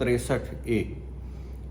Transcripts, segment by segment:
63A।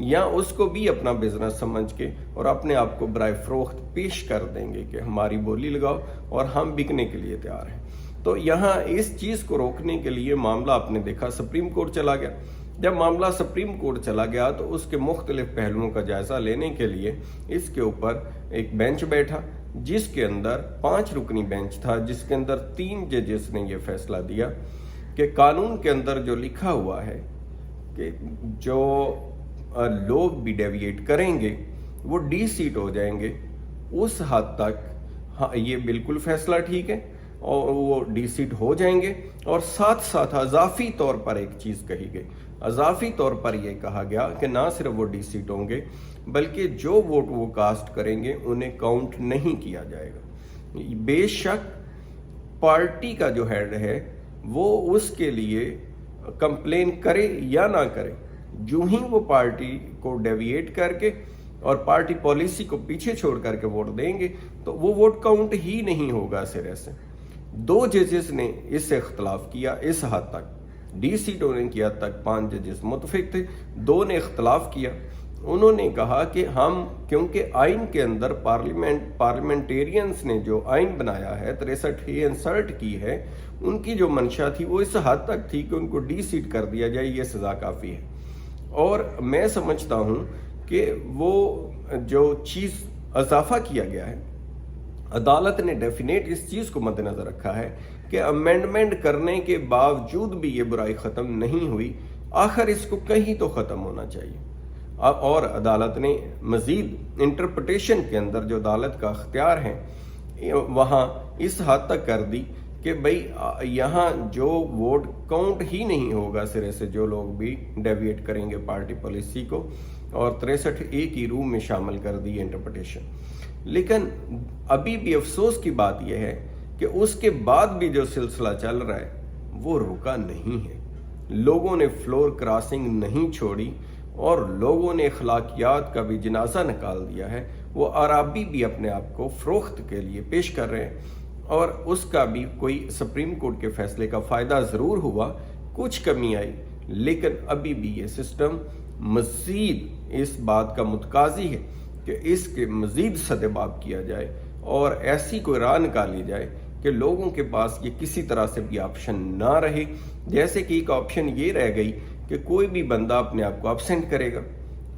یا اس کو بھی اپنا بزنس سمجھ کے اور اپنے آپ کو برائے فروخت پیش کر دیں گے کہ ہماری بولی لگاؤ اور ہم بکنے کے لیے تیار ہیں۔ تو یہاں اس چیز کو روکنے کے لیے معاملہ آپ نے دیکھا سپریم کورٹ چلا گیا۔ جب معاملہ سپریم کورٹ چلا گیا تو اس کے مختلف پہلوؤں کا جائزہ لینے کے لیے اس کے اوپر ایک بینچ بیٹھا، جس کے اندر 5 رکنی بینچ تھا، جس کے اندر 3 ججز نے یہ فیصلہ دیا کہ قانون کے اندر جو لکھا ہوا ہے کہ جو لوگ بھی ڈیویٹ کریں گے وہ ڈی سیٹ ہو جائیں گے، اس حد تک یہ بالکل فیصلہ ٹھیک ہے اور وہ ڈی سیٹ ہو جائیں گے۔ اور ساتھ ساتھ اضافی طور پر ایک چیز کہی گئی، اضافی طور پر یہ کہا گیا کہ نہ صرف وہ ڈی سیٹ ہوں گے بلکہ جو ووٹ وہ کاسٹ کریں گے انہیں کاؤنٹ نہیں کیا جائے گا۔ بے شک پارٹی کا جو ہیڈ ہے وہ اس کے لیے کمپلین کرے یا نہ کرے، جو ہی وہ پارٹی کو ڈیویٹ کر کے اور پارٹی پالیسی کو پیچھے چھوڑ کر کے ووٹ دیں گے تو وہ ووٹ کاؤنٹ ہی نہیں ہوگا سرے سے۔ 2 ججز نے اس سے اختلاف کیا اس حد تک، ڈی سیٹ ہونے کی حد تک 5 ججز متفق تھے، 2 نے اختلاف کیا۔ انہوں نے کہا کہ ہم کیونکہ آئین کے اندر پارلیمنٹیرینز نے جو آئین بنایا ہے 63 انسرٹ کی ہے، ان کی جو منشا تھی وہ اس حد تک تھی کہ ان کو ڈی سیٹ کر دیا جائے، یہ سزا کافی ہے۔ اور میں سمجھتا ہوں کہ وہ جو چیز اضافہ کیا گیا ہے، عدالت نے ڈیفینیٹ اس چیز کو مد نظر رکھا ہے کہ امینڈمنٹ کرنے کے باوجود بھی یہ برائی ختم نہیں ہوئی، آخر اس کو کہیں تو ختم ہونا چاہیے۔ اور عدالت نے مزید انٹرپریٹیشن کے اندر جو عدالت کا اختیار ہے وہاں اس حد تک کر دی کہ بھئی یہاں جو ووٹ کاؤنٹ ہی نہیں ہوگا سرے سے، جو لوگ بھی ڈیویٹ کریں گے پارٹی پالیسی کو، اور 63A کی روح میں شامل کر دی انٹرپریٹیشن۔ لیکن ابھی بھی افسوس کی بات یہ ہے کہ اس کے بعد بھی جو سلسلہ چل رہا ہے وہ رکا نہیں ہے۔ لوگوں نے فلور کراسنگ نہیں چھوڑی اور لوگوں نے اخلاقیات کا بھی جنازہ نکال دیا ہے۔ وہ عرابی بھی اپنے آپ کو فروخت کے لیے پیش کر رہے ہیں، اور اس کا بھی کوئی سپریم کورٹ کے فیصلے کا فائدہ ضرور ہوا، کچھ کمی آئی، لیکن ابھی بھی یہ سسٹم مزید اس بات کا متقاضی ہے کہ اس کے مزید سدباب کیا جائے اور ایسی کوئی راہ نکالی جائے کہ لوگوں کے پاس یہ کسی طرح سے بھی آپشن نہ رہے۔ جیسے کہ ایک آپشن یہ رہ گئی کہ کوئی بھی بندہ اپنے آپ کو ابسینٹ کرے گا،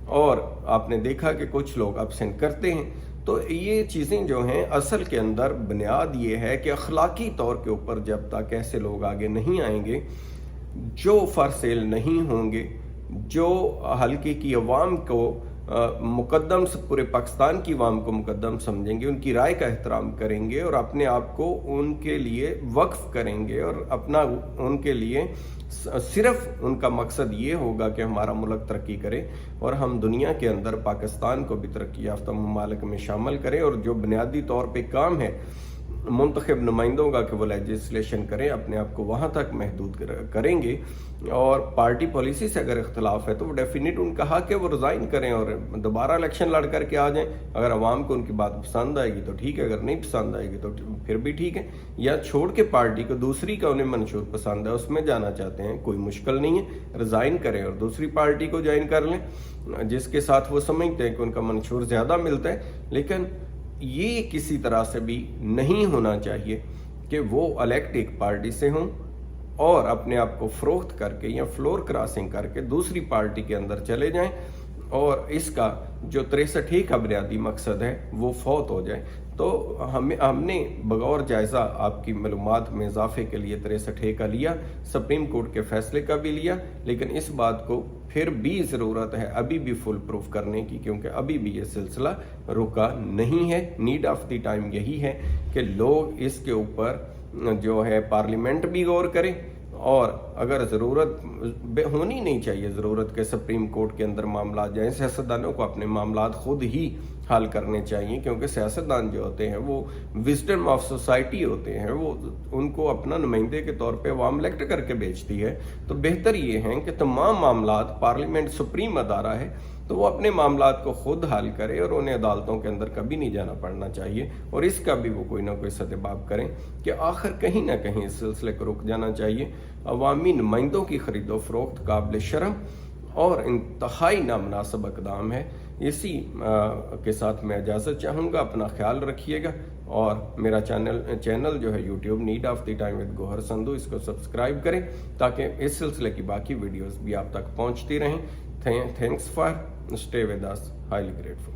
اور آپ نے دیکھا کہ کچھ لوگ ابسینٹ کرتے ہیں۔ تو یہ چیزیں جو ہیں اصل کے اندر بنیاد یہ ہے کہ اخلاقی طور کے اوپر جب تک ایسے لوگ آگے نہیں آئیں گے جو فار سیل نہیں ہوں گے، جو حلقے کی عوام کو مقدم سے پورے پاکستان کی عوام کو مقدم سمجھیں گے، ان کی رائے کا احترام کریں گے اور اپنے آپ کو ان کے لیے وقف کریں گے، اور اپنا ان کے لیے صرف ان کا مقصد یہ ہوگا کہ ہمارا ملک ترقی کرے اور ہم دنیا کے اندر پاکستان کو بھی ترقی یافتہ ممالک میں شامل کریں، اور جو بنیادی طور پہ کام ہے منتخب نمائندوں کا کہ وہ لیجسلیشن کریں، اپنے آپ کو وہاں تک محدود کریں گے۔ اور پارٹی پالیسی سے اگر اختلاف ہے تو وہ ڈیفینیٹ ان کا حق ہے، وہ ریزائن کریں اور دوبارہ الیکشن لڑ کر کے آ جائیں۔ اگر عوام کو ان کی بات پسند آئے گی تو ٹھیک ہے، اگر نہیں پسند آئے گی تو پھر بھی ٹھیک ہے، یا چھوڑ کے پارٹی کو دوسری کا انہیں منشور پسند ہے اس میں جانا چاہتے ہیں، کوئی مشکل نہیں ہے، ریزائن کریں اور دوسری پارٹی کو جوائن کر لیں جس کے ساتھ وہ سمجھتے ہیں کہ ان کا منشور زیادہ ملتا ہے۔ لیکن یہ کسی طرح سے بھی نہیں ہونا چاہیے کہ وہ الیکٹ ایک پارٹی سے ہوں اور اپنے آپ کو فروخت کر کے یا فلور کراسنگ کر کے دوسری پارٹی کے اندر چلے جائیں، اور اس کا جو 63A کا بنیادی مقصد ہے وہ فوت ہو جائے۔ تو ہم نے بغور جائزہ آپ کی معلومات میں اضافے کے لیے 63A کا لیا، سپریم کورٹ کے فیصلے کا بھی لیا، لیکن اس بات کو پھر بھی ضرورت ہے ابھی بھی فل پروف کرنے کی، کیونکہ ابھی بھی یہ سلسلہ رکا نہیں ہے۔ نیڈ آف دی ٹائم یہی ہے کہ لوگ اس کے اوپر جو ہے پارلیمنٹ بھی غور کرے، اور اگر ضرورت ہونی نہیں چاہیے ضرورت کہ سپریم کورٹ کے اندر معاملات جائیں، سیاستدانوں کو اپنے معاملات خود ہی حل کرنے چاہیے، کیونکہ سیاستدان جو ہوتے ہیں وہ وزڈم آف سوسائٹی ہوتے ہیں، وہ ان کو اپنا نمائندے کے طور پہ عوام الیکٹ کر کے بھیجتی ہے۔ تو بہتر یہ ہے کہ تمام معاملات، پارلیمنٹ سپریم ادارہ ہے تو وہ اپنے معاملات کو خود حل کرے اور انہیں عدالتوں کے اندر کبھی نہیں جانا پڑنا چاہیے، اور اس کا بھی وہ کوئی نہ کوئی سدباب کریں کہ آخر کہیں نہ کہیں اس سلسلے کو رک جانا چاہیے۔ عوامی نمائندوں کی خرید و فروخت قابل شرم اور انتہائی نامناسب اقدام ہے. اسی کے ساتھ میں اجازت چاہوں گا. اپنا خیال رکھیے گا اور میرا چینل جو ہے YouTube need of the time with Gohar Sindhu اس کو سبسکرائب کریں تاکہ اس سلسلے کی باقی ویڈیوز بھی آپ تک پہنچتی رہیں. Thanks for stay with us. Highly grateful.